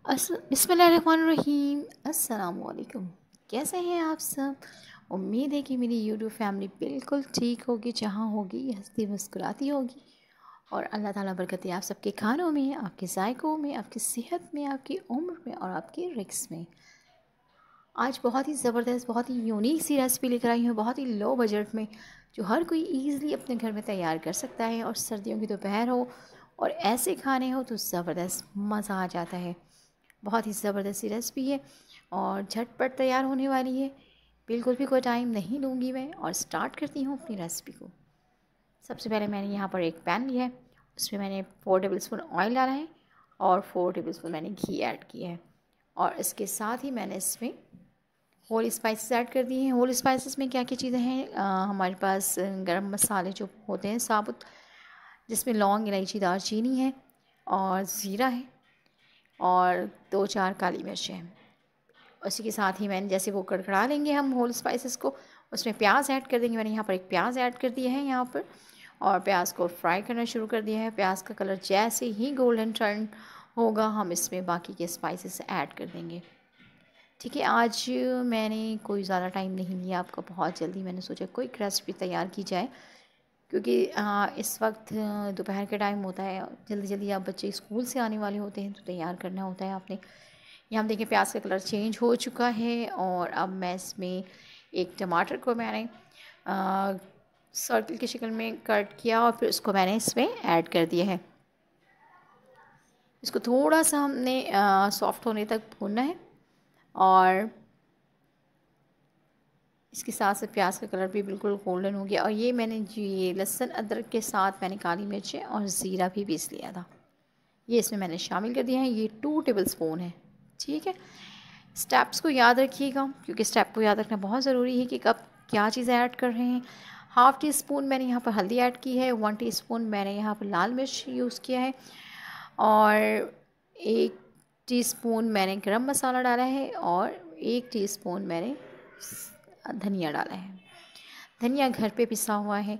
बिस्मिल्लाहिर्रहमानिर्रहीम। अस्सलामुअलैकुम। कैसे हैं आप सब? उम्मीद है कि मेरी यूट्यूब फैमिली बिल्कुल ठीक होगी, जहाँ होगी हंसती मुस्कुराती होगी। और अल्लाह ताला बरकतें आप सबके खानों में, आपके जायकों में, आपकी सेहत में, आपकी उम्र में और आपके रिक्स में। आज बहुत ही ज़बरदस्त, बहुत ही यूनिक सी रेसिपी लेकर आई हूँ, बहुत ही लो बजट में, जो हर कोई ईज़िली अपने घर में तैयार कर सकता है। और सर्दियों की दोपहर हो और ऐसे खाने हो तो ज़बरदस्त मज़ा आ जाता है। बहुत ही ज़बरदस्त सी रेसिपी है और झटपट तैयार होने वाली है। बिल्कुल भी कोई टाइम नहीं लूँगी मैं और स्टार्ट करती हूँ अपनी रेसिपी को। सबसे पहले मैंने यहाँ पर एक पैन लिया है, उसमें मैंने 4 टेबलस्पून ऑयल डाला है और 4 टेबलस्पून मैंने घी ऐड किया है। और इसके साथ ही मैंने इसमें होल स्पाइसेस ऐड कर दिए हैं। होल स्पाइसेस में क्या क्या चीज़ें हैं, हमारे पास गरम मसाले जो होते हैं साबुत, जिसमें लौंग, इलायची, दालचीनी है और ज़ीरा है और 2-4 काली मिर्चें हैं। उसी के साथ ही मैंने जैसे वो कड़कड़ा लेंगे हम होल स्पाइसेस को, उसमें प्याज ऐड कर देंगे। मैंने यहाँ पर एक प्याज ऐड कर दिया है यहाँ पर और प्याज को फ्राई करना शुरू कर दिया है। प्याज का कलर जैसे ही गोल्डन टर्न होगा हम इसमें बाकी के स्पाइसेस ऐड कर देंगे। ठीक है, आज मैंने कोई ज़्यादा टाइम नहीं लिया आपका, बहुत जल्दी मैंने सोचा कोई रेसिपी तैयार की जाए, क्योंकि इस वक्त दोपहर के टाइम होता है, जल्दी जल्दी आप बच्चे स्कूल से आने वाले होते हैं तो तैयार करना होता है आपने। यहाँ देखिए प्याज का कलर चेंज हो चुका है और अब मैं इसमें एक टमाटर को मैंने सर्कल की शक्ल में कट किया और फिर उसको मैंने इसमें ऐड कर दिया है। इसको थोड़ा सा हमने सॉफ्ट होने तक भूनना है और इसके साथ साथ प्याज का कलर भी बिल्कुल गोल्डन हो गया। और ये मैंने जी लहसुन अदरक के साथ मैंने काली मिर्चें और ज़ीरा भी पीस लिया था, ये इसमें मैंने शामिल कर दिया है। ये 2 टेबलस्पून है। ठीक है, स्टेप्स को याद रखिएगा, क्योंकि स्टेप को याद रखना बहुत ज़रूरी है कि कब क्या चीज़ें ऐड कर रहे हैं। हाफ़ टी स्पून मैंने यहाँ पर हल्दी ऐड की है, 1 टीस्पून मैंने यहाँ पर लाल मिर्च यूज़ किया है और 1 टीस्पून मैंने गरम मसाला डाला है और 1 टीस्पून मैंने धनिया डाला है। धनिया घर पे पिसा हुआ है,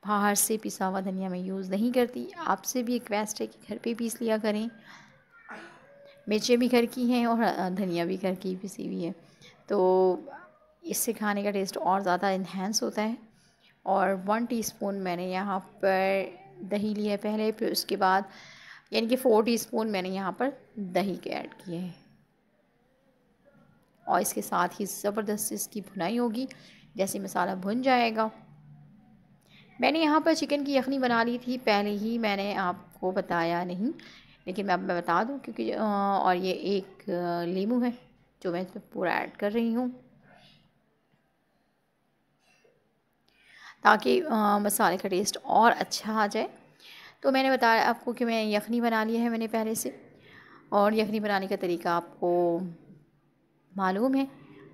बाहर से पिसा हुआ धनिया मैं यूज़ नहीं करती। आपसे भी रिक्वेस्ट है कि घर पे पीस लिया करें। मिर्चें भी घर की हैं और धनिया भी घर की पिसी हुई है, तो इससे खाने का टेस्ट और ज़्यादा इन्हेंस होता है। और 1 टीस्पून मैंने यहाँ पर दही लिया है पहले, फिर उसके बाद यानी कि 4 टीस्पून मैंने यहाँ पर दही के ऐड किए हैं। और इसके साथ ही ज़बरदस्त इसकी भुनाई होगी। जैसे मसाला भुन जाएगा, मैंने यहाँ पर चिकन की यखनी बना ली थी पहले ही, मैंने आपको बताया नहीं, लेकिन मैं बता दूँ क्योंकि और ये एक लीमू है जो मैं इसमें पूरा ऐड कर रही हूँ, ताकि मसाले का टेस्ट और अच्छा आ जाए। तो मैंने बताया आपको कि मैं यखनी बना लिया है मैंने पहले से, और यखनी बनाने का तरीका आपको मालूम है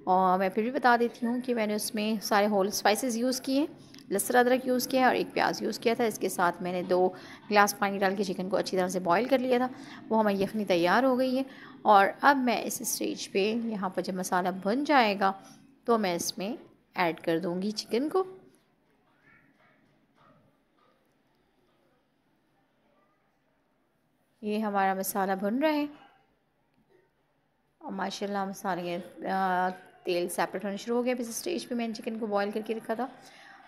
और मैं फिर भी बता देती हूँ कि मैंने उसमें सारे होल स्पाइसेस यूज़ किए, लहसुन अदरक यूज़ किया और एक प्याज यूज़ किया था। इसके साथ मैंने 2 गिलास पानी डाल के चिकन को अच्छी तरह से बॉईल कर लिया था। वो हमारी यखनी तैयार हो गई है और अब मैं इस स्टेज पे यहाँ पर जब मसाला भुन जाएगा तो मैं इसमें ऐड कर दूँगी चिकन को। ये हमारा मसाला भुन रहा है और माशाल्लाह मसाले के तेल सेपरेट होना शुरू हो गया। इस स्टेज पे मैंने चिकन को बॉईल करके रखा था,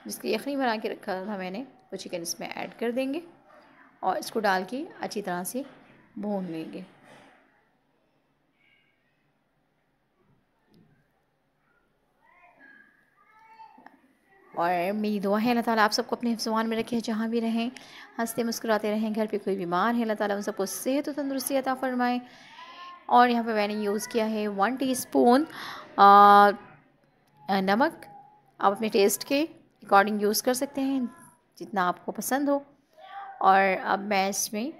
जिसकी यखनी बना के रखा था मैंने, वो चिकन इसमें ऐड कर देंगे और इसको डाल के अच्छी तरह से भून लेंगे। और मेरी दुआ है अल्लाह ताला आप सबको अपने हिफ्ज़-ए-मान में रखे, जहाँ भी रहें हंसते मुस्कुराते रहें। घर पे कोई बीमार है, अल्लाह ताला उन सबको सेहत और तंदुरुस्ती अता फ़रमाए। और यहाँ पे मैंने यूज़ किया है 1 टीस्पून नमक। आप अपने टेस्ट के अकॉर्डिंग यूज़ कर सकते हैं, जितना आपको पसंद हो। और अब मैं इसमें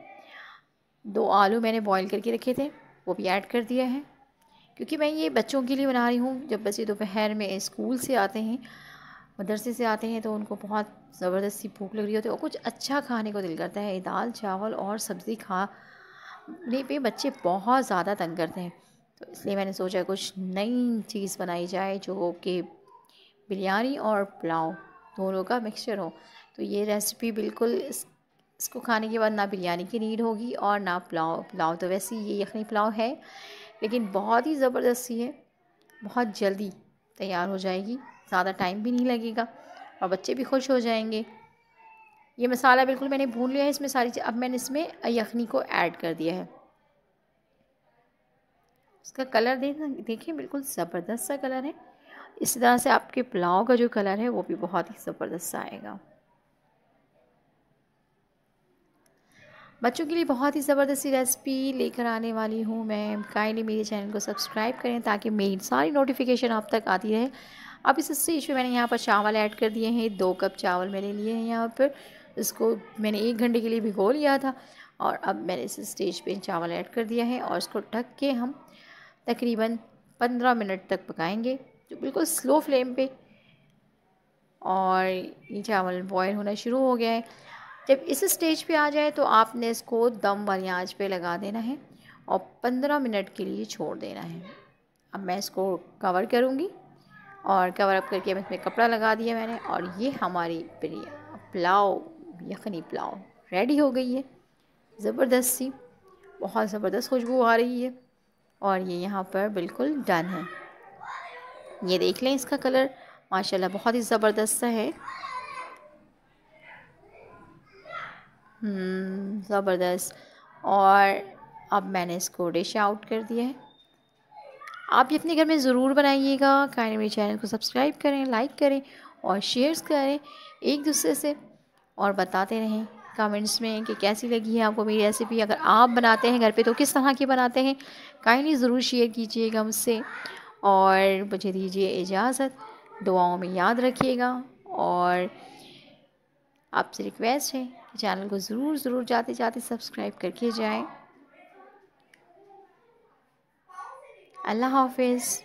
2 आलू मैंने बॉईल करके रखे थे, वो भी ऐड कर दिया है, क्योंकि मैं ये बच्चों के लिए बना रही हूँ। जब बच्चे दोपहर में स्कूल से आते हैं, मदरसे से आते हैं, तो उनको बहुत ज़बरदस्त सी भूख लग रही होती है और कुछ अच्छा खाने को दिल करता है। दाल चावल और सब्ज़ी खाने पे बच्चे बहुत ज़्यादा तंग करते हैं, तो इसलिए मैंने सोचा कुछ नई चीज़ बनाई जाए जो कि बिरयानी और पुलाव दोनों का मिक्सचर हो। तो ये रेसिपी बिल्कुल इसको खाने के बाद ना बिरयानी की नीड होगी और ना पुलाव। पुलाव तो वैसे ही ये यखनी पुलाव है, लेकिन बहुत ही ज़बरदस्ती है, बहुत जल्दी तैयार हो जाएगी, ज़्यादा टाइम भी नहीं लगेगा और बच्चे भी खुश हो जाएंगे। ये मसाला बिल्कुल मैंने भून लिया है, इसमें सारी चीज़। अब मैंने इसमें यखनी को ऐड कर दिया है। इसका कलर देखिए बिल्कुल ज़बरदस्त सा कलर है। इसी तरह से आपके पुलाव का जो कलर है वो भी बहुत ही ज़बरदस्त सा आएगा। बच्चों के लिए बहुत ही ज़बरदस्ती रेसिपी लेकर आने वाली हूँ मैं। काइंडली मेरे चैनल को सब्सक्राइब करें ताकि मेरी सारी नोटिफिकेशन आप तक आती रहे। अब इस स्टेज पे मैंने यहाँ पर चावल ऐड कर दिए हैं। 2 कप चावल मैंने लिए हैं यहाँ पर। इसको मैंने 1 घंटे के लिए भिगो लिया था और अब मैंने इस स्टेज पे चावल ऐड कर दिया है और इसको ढक के हम तकरीबन 15 मिनट तक पकाएंगे, जो बिल्कुल स्लो फ्लेम पे। और ये चावल बॉयल होना शुरू हो गया है। जब इस स्टेज पे आ जाए तो आपने इसको दम वाली आंच पे लगा देना है और 15 मिनट के लिए छोड़ देना है। अब मैं इसको कवर करूँगी और कवर अप करके अब इसमें कपड़ा लगा दिया मैंने और ये हमारी पुलाव, यखनी पुलाव रेडी हो गई है। ज़बरदस्त सी, बहुत ज़बरदस्त खुशबू आ रही है और ये यहाँ पर बिल्कुल डन है। ये देख लें, इसका कलर माशाल्लाह बहुत ही ज़बरदस्त सा है। ज़बरदस्त। और अब मैंने इसको डिश आउट कर दिया है। आप ये अपने घर में ज़रूर बनाइएगा। काइंडली मेरे चैनल को सब्सक्राइब करें, लाइक करें और शेयर्स करें एक दूसरे से और बताते रहें कमेंट्स में कि कैसी लगी है आपको मेरी रेसिपी। अगर आप बनाते हैं घर पे तो किस तरह की बनाते हैं, काइंडली ज़रूर शेयर कीजिएगा मुझसे। और मुझे दीजिए इजाज़त, दुआओं में याद रखिएगा और आपसे रिक्वेस्ट है कि चैनल को ज़रूर जाते जाते सब्सक्राइब करके जाएं। अल्लाह हाफ़िज़।